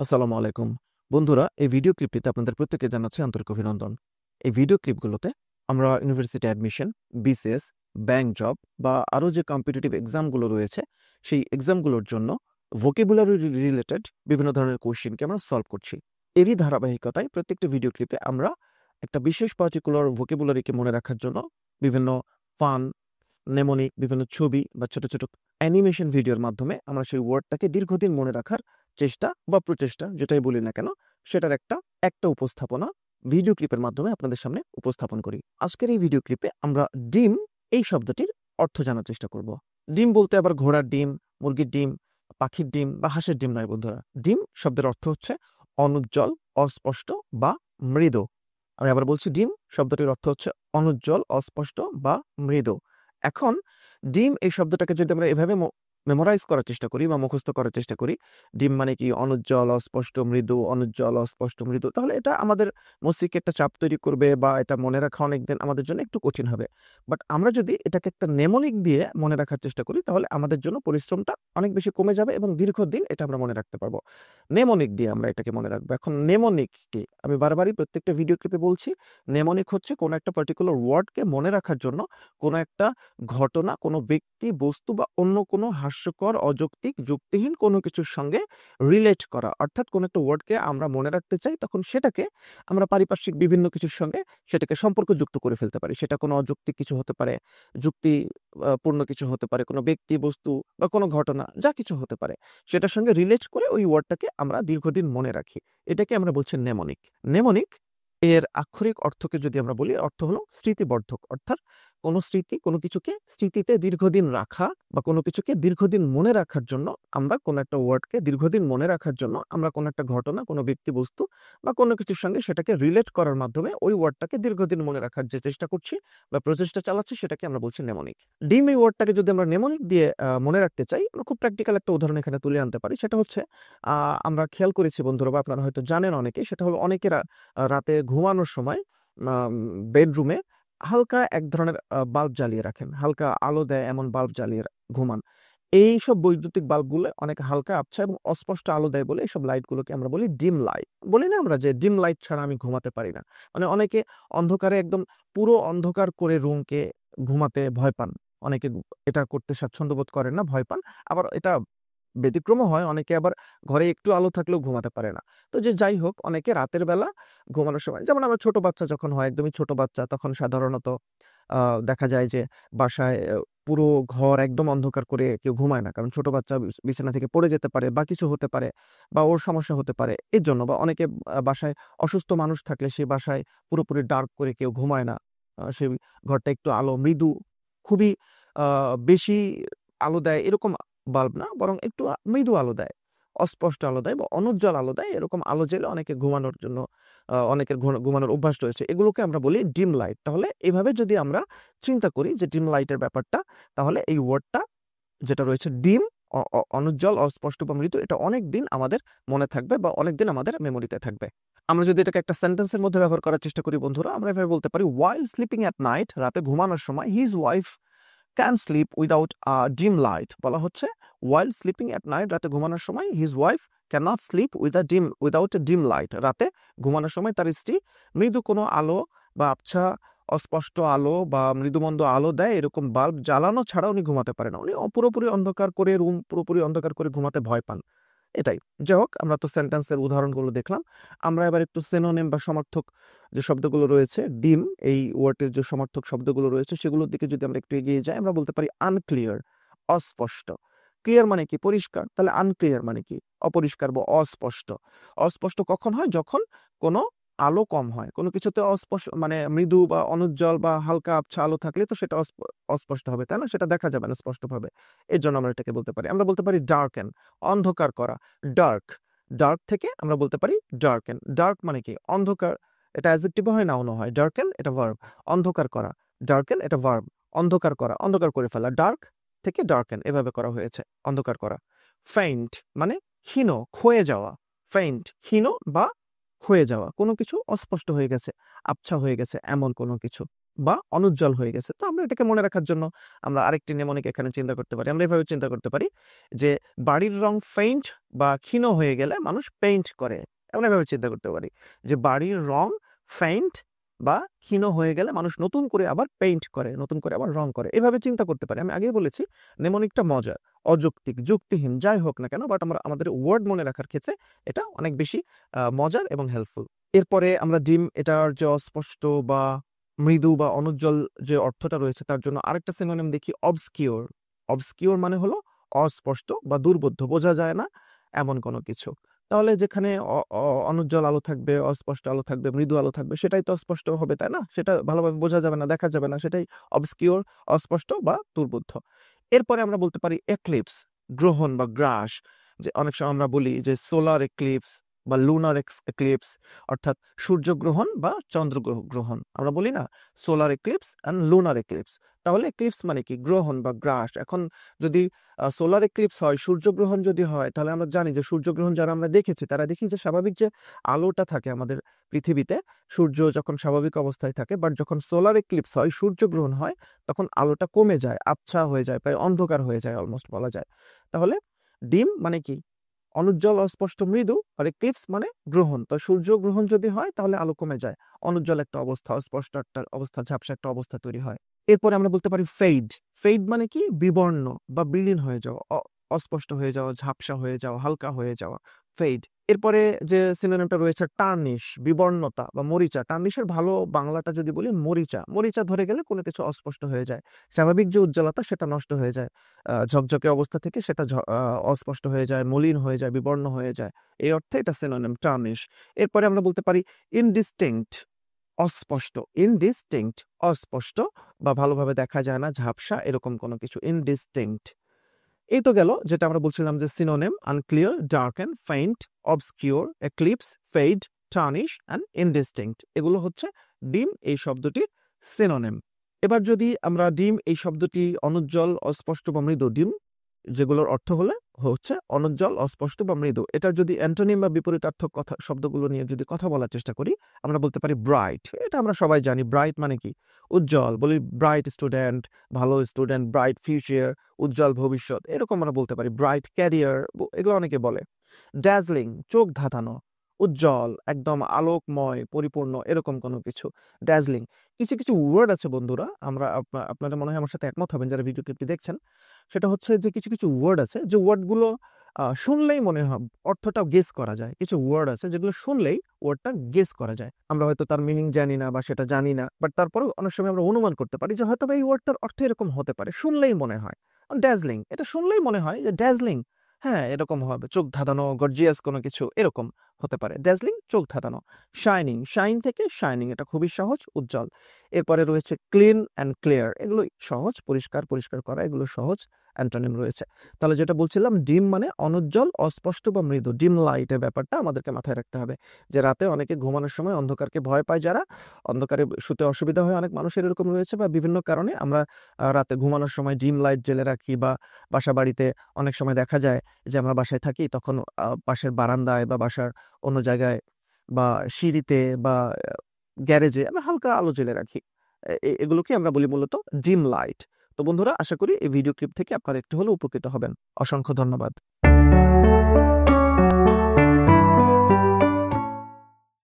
আসসালামু আলাইকুম। বন্ধুরা, এই ভিডিও ক্লিপটিতে আপনাদের প্রত্যেককে জানাচ্ছি আন্তরিক অভিনন্দন। এই ভিডিও ক্লিপগুলোতে আমরা university admission, BCS, bank job বা আরও যে কম্পিটিটিভ এক্সামগুলো রয়েছে, সেই এক্সামগুলোর জন্য ভোকেবুলারি রিলেটেড বিভিন্ন ধরনের কোয়েশ্চেনকে আমরা সলভ করছি। এরই ধারাবাহিকতায় প্রত্যেকটা ভিডিও ক্লিপে আমরা একটা বিশেষ পার্টিকুলার ভোকেবুলারিকে মনে রাখার জন্য বিভিন্ন ফান, নেমোনিক, বিভিন্ন ছবি বা ছোট, ছোট অ্যানিমেশন ভিডিওর মাধ্যমে আমরা সেই ওয়ার্ডটাকে দীর্ঘদিন মনে রাখার চেষ্টা বা প্রচেষ্টা যেটাই বলি না কেন, সেটার একটা উপস্থাপনা ভিডিও ক্লিপের মাধ্যমে আপনাদের সামনে উপস্থাপন করি। আজকের এই ভিডিও ক্লিপে আমরা ডিম এই শব্দটির অর্থ জানার চেষ্টা করব। ডিম বলতে আবার ঘোড়ার ডিম, মুরগির ডিম, পাখির ডিম বা হাঁসের ডিম নয় বন্ধুরা। ডিম শব্দের অর্থ হচ্ছে অনুজ্জ্বল, অস্পষ্ট বা মৃদু। আমি আবার বলছি, ডিম শব্দটির অর্থ হচ্ছে অনুজ্জ্বল, অস্পষ্ট বা মৃদু। এখন ডিম এই শব্দটাকে যদি আমরা এভাবে মেমোরাইজ করার চেষ্টা করি বা মুখস্থ করার চেষ্টা করি, ডিম মানে কি অনুজ্জ্বল, অস্পষ্ট, মৃদু, অনুজ্জ্বল, অস্পষ্ট, মৃদু, তাহলে এটা আমাদের মস্তিষ্কে একটা চাপ তৈরি করবে বা এটা মনে রাখা অনেকদিন আমাদের জন্য একটু কঠিন হবে। বাট আমরা যদি এটাকে একটা নেমোনিক দিয়ে মনে রাখার চেষ্টা করি, তাহলে আমাদের জন্য পরিশ্রমটা অনেক বেশি কমে যাবে এবং দীর্ঘদিন এটা আমরা মনে রাখতে পারবো। নেমোনিক দিয়ে আমরা এটাকে মনে রাখবো। এখন নেমোনিক কি? আমি বারবারই প্রত্যেকটা ভিডিও ক্লিপে বলছি, নেমোনিক হচ্ছে কোনো একটা পার্টিকুলার ওয়ার্ডকে মনে রাখার জন্য কোনো একটা ঘটনা, কোনো ব্যক্তি, বস্তু বা অন্য কোনো হাস্যকর, অযৌক্তিক, যুক্তিহীন কোনো কিছুর সঙ্গে রিলেট করা। অর্থাৎ কোনো একটা ওয়ার্ডকে আমরা মনে রাখতে চাই, তখন সেটাকে আমরা পারিপার্শ্বিক বিভিন্ন কিছুর সঙ্গে সেটাকে সম্পর্কযুক্ত করে ফেলতে পারি। সেটা কোনো অযৌক্তিক কিছু হতে পারে, যুক্তি পূর্ণ কিছু হতে পারে, কোনো ব্যক্তি, বস্তু বা কোনো ঘটনা, যা কিছু হতে পারে। সেটার সঙ্গে রিলেট করে ওই ওয়ার্ডটাকে আমরা দীর্ঘদিন মনে রাখি। এটাকে আমরা বলছি নেমোনিক। নেমোনিক এর আক্ষরিক অর্থকে যদি আমরা বলি, অর্থ হলো স্মৃতিবর্ধক। অর্থাৎ কোনো স্মৃতি, কোনো কিছুকে স্মৃতিতে দীর্ঘদিন রাখা বা কোনো কিছুকে দীর্ঘদিন মনে রাখার জন্য, আমরা কোনো একটা ওয়ার্ডকে দীর্ঘদিন মনে রাখার জন্য আমরা কোনো একটা ঘটনা, কোনো ব্যক্তি, বস্তু বা কোনো কিছুর সঙ্গে সেটাকে রিলেট করার মাধ্যমে ওই ওয়ার্ডটাকে দীর্ঘদিন মনে রাখার যে চেষ্টা করছি বা প্রচেষ্টা চালাচ্ছি, সেটাকে আমরা বলছি নেমোনিক। ডিম এই ওয়ার্ডটাকে যদি আমরা নেমোনিক দিয়ে মনে রাখতে চাই, আমরা খুব প্র্যাকটিক্যাল একটা উদাহরণ এখানে তুলে আনতে পারি। সেটা হচ্ছে, আমরা খেয়াল করেছি বন্ধুরা, বা আপনারা হয়তো জানেন অনেকে, সেটা হলো অনেকেরা রাতে ঘুমানোর সময় বেডরুমে হালকা এক ধরনের বাল্ব জ্বালিয়ে রাখেন, হালকা আলো দেয় এমন বাল্ব জ্বালিয়ে ঘুমান। এইসব বৈদ্যুতিক বাল্বগুলো অনেক হালকা, আবছা এবং অস্পষ্ট আলো দেয় বলে এইসব লাইটগুলোকে আমরা বলি ডিম লাইট। বলি না আমরা যে ডিম লাইট ছাড়া আমি ঘুমাতে পারি না। মানে অনেকে অন্ধকারে একদম পুরো অন্ধকার করে রুমকে ঘুমাতে ভয় পান। অনেকে এটা করতে স্বাচ্ছন্দ্য বোধ করেন না, ভয় পান। আবার এটা ব্যতিক্রমও হয়, অনেকে আবার ঘরে একটু আলো থাকলেও ঘুমাতে পারে না। তো যে যাই হোক, অনেকে রাতের বেলা ঘুমানোর সময়, যেমন আমার ছোট বাচ্চা যখন হয়, একদমই ছোট বাচ্চা, তখন সাধারণত দেখা যায় যে বাসায় পুরো ঘর একদম অন্ধকার করে কেউ ঘুমায় না। কারণ ছোট বাচ্চা বিছানা থেকে পড়ে যেতে পারে বা কিছু হতে পারে বা ওর সমস্যা হতে পারে, এর জন্য। বা অনেকে বাসায় অসুস্থ মানুষ থাকলে সেই বাসায় পুরোপুরি ডার্ক করে কেউ ঘুমায় না। সেই ঘরটা একটু আলো মৃদু, খুবই বেশি আলো দেয় এরকম বাল্ব না, বরং একটু মৃদু আলো দেয়, অস্পষ্ট আলো দেয় বা অনুজ্জ্বল আলো দেয়, এরকম আলো জ্বেলে অনেকে ঘুমানোর জন্য, অনেকের ঘুমানোর অভ্যাস রয়েছে, এগুলোকে আমরা বলি ডিম লাইট। তাহলে এভাবে যদি আমরা চিন্তা করি যে ডিম লাইটের ব্যাপারটা, তাহলে এই ওয়ার্ডটা যেটা রয়েছে ডিম, অনুজ্জ্বল, অস্পষ্ট বা মৃদু, এটা অনেক দিন আমাদের মনে থাকবে বা অনেক দিন আমাদের মেমোরিতে থাকবে। আমরা যদি এটাকে একটা সেন্টেন্সের মধ্যে ব্যবহার করার চেষ্টা করি বন্ধুরা, আমরা এভাবে বলতে পারি, ওয়াইল স্লিপিং অ্যাট নাইট, রাতে ঘুমানোর সময়, his wife can slip without dim light. বলা হচ্ছে, ওয়াইল স্লিপিং অ্যাট নাইট, রাতে ঘুমানোর সময়, his wife can not slip without a dim light, রাতে ঘুমানোর সময় তার স্ত্রী মৃদু কোনো আলো বা আবছা অস্পষ্ট আলো বা মৃদুমন্দ আলো দেয় এরকম বাল্ব জ্বালানো ছাড়া উনি ঘুমাতে পারেন না। উনি পুরোপুরি অন্ধকার করে, রুম পুরোপুরি অন্ধকার করে ঘুমাতে ভয় পান। এটাই। যাই হোক, আমরা তো সেন্টেন্সের উদাহরণগুলো দেখলাম। আমরা এবার একটু সিনোনিম বা সমার্থক যে শব্দগুলো রয়েছে, ডিম এই ওয়ার্ডের যে সমার্থক শব্দগুলো রয়েছে, সেগুলোর দিকে যদি আমরা একটু এগিয়ে যাই, আমরা বলতে পারি আনক্লিয়ার, অস্পষ্ট। ক্লিয়ার মানে কি? পরিষ্কার। তাহলে আনক্লিয়ার মানে কি? অপরিষ্কার বা অস্পষ্ট। অস্পষ্ট কখন হয়? যখন কোনো আলো কম হয়। কোনো কিছুতে মানে মৃদু বা অনুজ্জ্বল বা হালকা আবছা আলো থাকলে তো সেটা অস্পষ্ট হবে, তাই না? সেটা দেখা যাবে না স্পষ্টভাবে। এর জন্য আমরা এটাকে বলতে পারি। আমরা বলতে পারি ডার্কেন, অন্ধকার করা। ডার্ক, ডার্ক থেকে আমরা বলতে পারি ডার্কেন। ডার্ক মানে কি? অন্ধকার। এটা অ্যাডজেক্টিভও হয়, নাউনও হয়। ডার্কেন এটা ভার্ব, অন্ধকার করা। ডার্কেন এটা ভার্ব, অন্ধকার করা, অন্ধকার করে ফেলা। ডার্ক থেকে ডার্কেন এভাবে করা হয়েছে, অন্ধকার করা। ফেইন্ট মানে ক্ষীণ, ক্ষয়ে যাওয়া। ফেইন্ট ক্ষীণ বা ক্ষয়ে যাওয়া, কোনো কিছু অস্পষ্ট হয়ে গেছে, আবছা হয়ে গেছে, এমন কোনো কিছু। বা অনুজ্জ্বল হয়ে গেছে। তো আমরা এটাকে মনে রাখার জন্য আমরা আরেকটি নেমোনিক এখানে চিন্তা করতে পারি। আমরা এভাবে চিন্তা করতে পারি যে বাড়ির রং ফেইন্ট বা ক্ষীণ হয়ে গেলে মানুষ পেইন্ট করে। আমরা এভাবে চিন্তা করতে পারি যে বাড়ির রং ফেইন্ট বা ক্ষীণ হয়ে গেলে মানুষ নতুন করে আবার পেইন্ট করে, নতুন করে আবার রং করে। এভাবে চিন্তা করতে পারি। আমি আগেই বলেছি নেমোনিকটা মজার, অযৌক্তিক, যুক্তিহীন যাই হোক না কেন, বাট আমরা আমাদের ওয়ার্ড মনে রাখার ক্ষেত্রে এটা অনেক বেশি মজার এবং হেল্পফুল। এরপরে আমরা ডিম, এটার যে অস্পষ্ট বা মৃদু বা অনুজ্জ্বল যে অর্থটা রয়েছে তার জন্য আরেকটা সিনোনিম দেখি, অবস্কিওর। অবস্কিওর মানে হলো অস্পষ্ট বা দুর্বোধ্য, বোঝা যায় না এমন কোনো কিছু। তাহলে যেখানে অনুজ্জ্বল আলো থাকবে, অস্পষ্ট আলো থাকবে, মৃদু আলো থাকবে, সেটাই তো অস্পষ্ট হবে, তাই না? সেটা ভালোভাবে বোঝা যাবে না, দেখা যাবে না, সেটাই অবস্কিওর, অস্পষ্ট বা দুর্বোধ্য। এরপরে আমরা বলতে পারি এক্লিপস, গ্রহণ বা গ্রাস। যে অনেক সময় আমরা বলি যে সোলার এক্লিপস বা লুনার এক্লিপস, অর্থাৎ সূর্যগ্রহণ বা চন্দ্রগ্রহণ। আমরা বলি না solar eclipse and lunar eclipse. তাহলে এক্লিপস মানে কি? গ্রহণ বা গ্রাস। এখন যদি সোলার এক্লিপস হয়, সূর্যগ্রহণ যদি হয়, তাহলে আমরা জানি যে সূর্যগ্রহণ যারা আমরা দেখেছি তারা দেখি যে স্বাভাবিক যে আলোটা থাকে আমাদের পৃথিবীতে, সূর্য যখন স্বাভাবিক অবস্থায় থাকে, বাট যখন সোলার এক্লিপস হয়, সূর্যগ্রহণ হয়, তখন আলোটা কমে যায়, আবছা হয়ে যায়, প্রায় অন্ধকার হয়ে যায় অলমোস্ট বলা যায়। তাহলে ডিম মানে কি? অনুজ্জ্বল, অস্পষ্ট, মৃদু। আর এক্লিপস মানে গ্রহণ। তো সূর্যগ্রহণ যদি হয় তাহলে আলো কমে যায়, অনুজ্জ্বল একটা অবস্থা, অস্পষ্ট একটা অবস্থা, ঝাপসা একটা অবস্থা তৈরি হয়। এরপরে আমরা বলতে পারি ফেড। ফেড মানে কি? বিবর্ণ বা বিলীন হয়ে যাওয়া, অস্পষ্ট হয়ে যাওয়া, ঝাপসা হয়ে যাওয়া, হালকা হয়ে যাওয়া, ফেড। এরপরে যে সিনোনিমটা রয়েছে টার্নিশ, বিবর্ণতা বা মরিচা। টার্নিশের ভালো বাংলাটা যদি বলি মরিচা। মরিচা ধরে গেলে কোনো কিছু অস্পষ্ট হয়ে যায়, স্বাভাবিক যে উজ্জ্বলতা সেটা নষ্ট হয়ে যায়, ঝকঝকে অবস্থা থেকে সেটা অস্পষ্ট হয়ে যায়, মলিন হয়ে যায়, বিবর্ণ হয়ে যায়। এই অর্থে এটা সিনোনিম টার্নিশ। এরপরে আমরা বলতে পারি ইনডিস্টিংক্ট, অস্পষ্ট। ইনডিস্টিংক্ট, অস্পষ্ট বা ভালোভাবে দেখা যায় না, ঝাপসা, এরকম কোনো কিছু, ইনডিস্টিংক্ট। এই তো গেল যেটা আমরা বলছিলাম যে synonym, unclear, darken, faint, obscure, eclipse, fade, tarnish and indistinct. এগুলো হচ্ছে ডিম এই শব্দটির সিনোনিম। এবার যদি আমরা ডিম এই শব্দটি অনুজ্জ্বল, অস্পষ্ট বা মৃদু, ডিম যেগুলোর অর্থ হচ্ছে অনুজ্জ্বল, অস্পষ্ট বা মৃদু, এটার যদি অ্যান্টোনিম বা বিপরীতার্থক কথা শব্দগুলো নিয়ে যদি কথা বলার চেষ্টা করি, আমরা বলতে পারি ব্রাইট। এটা আমরা সবাই জানি, ব্রাইট মানে কি? উজ্জ্বল। বলি ব্রাইট স্টুডেন্ট, ভালো স্টুডেন্ট, ব্রাইট ফিউচার, উজ্জ্বল ভবিষ্যৎ, এরকম আমরা বলতে পারি। ব্রাইট ক্যারিয়ার, এগুলো অনেকে বলে। ড্যাজলিং, চোখ ধাঁধানো, উজ্জ্বল, একদম আলোকময়, পরিপূর্ণ, এরকম কোনো কিছু, ড্যাজলিং। কিছু কিছু ওয়ার্ড আছে বন্ধুরা, আমরা আপনারা মনে হয় আমার সাথে একমত হবেন যারা ভিডিও ক্লিপটি দেখছেন। সেটা হচ্ছে যে কিছু কিছু ওয়ার্ড আছে যে ওয়ার্ডগুলো শুনলেই মনে হয়, অর্থটা গেস করা যায়। কিছু ওয়ার্ড আছে যেগুলো শুনলেই ওয়ার্ডটা গেস করা যায়। আমরা হয়তো তার মিনিং জানি না বা সেটা জানি না, বাট তারপরেও অনেক সময় আমরা অনুমান করতে পারি যে হয়তো এই ওয়ার্ডটার অর্থ এরকম হতে পারে, শুনলেই মনে হয়। ড্যাজলিং, এটা শুনলেই মনে হয় যে ড্যাজলিং, হ্যাঁ এরকম হবে, চোখ ধাঁধানো, গর্জিয়াস কোনো কিছু, এরকম হতে পারে। ড্যাজলিং, চোখ ধাঁধানো। শাইনিং, শাইন থেকে শাইনিং, এটা খুবই সহজ, উজ্জ্বল। এরপরে রয়েছে ক্লিন অ্যান্ড ক্লিয়ার, এগুলো সহজ, পরিষ্কার, পরিষ্কার করা, এগুলো সহজ অ্যান্টোনিম রয়েছে। তাহলে যেটা বলছিলাম, ডিম মানে অনুজ্জ্বল, অস্পষ্ট বা মৃদু, ডিম লাইটের ব্যাপারটা আমাদেরকে মাথায় রাখতে হবে। যে রাতে অনেকে ঘুমানোর সময় অন্ধকারকে ভয় পায়, যারা অন্ধকারে শুতে অসুবিধা হয়, অনেক মানুষের এরকম রয়েছে, বা বিভিন্ন কারণে আমরা রাতে ঘুমানোর সময় ডিম লাইট জেলে রাখি, বা বাসা বাড়িতে অনেক সময় দেখা যায় যে আমরা বাসায় থাকি তখন পাশের বারান্দায় বা বাসার অন্য জায়গায় বা সিঁড়িতে বা গ্যারেজে আমরা হালকা আলো জ্বেলে রাখি। এগুলোকে আমরা বলি মূলত ডিম লাইট। তো বন্ধুরা, আশা করি এই ভিডিও ক্লিপ থেকে আপনারা একটু হলেও উপকৃত হবেন। অসংখ্য ধন্যবাদ।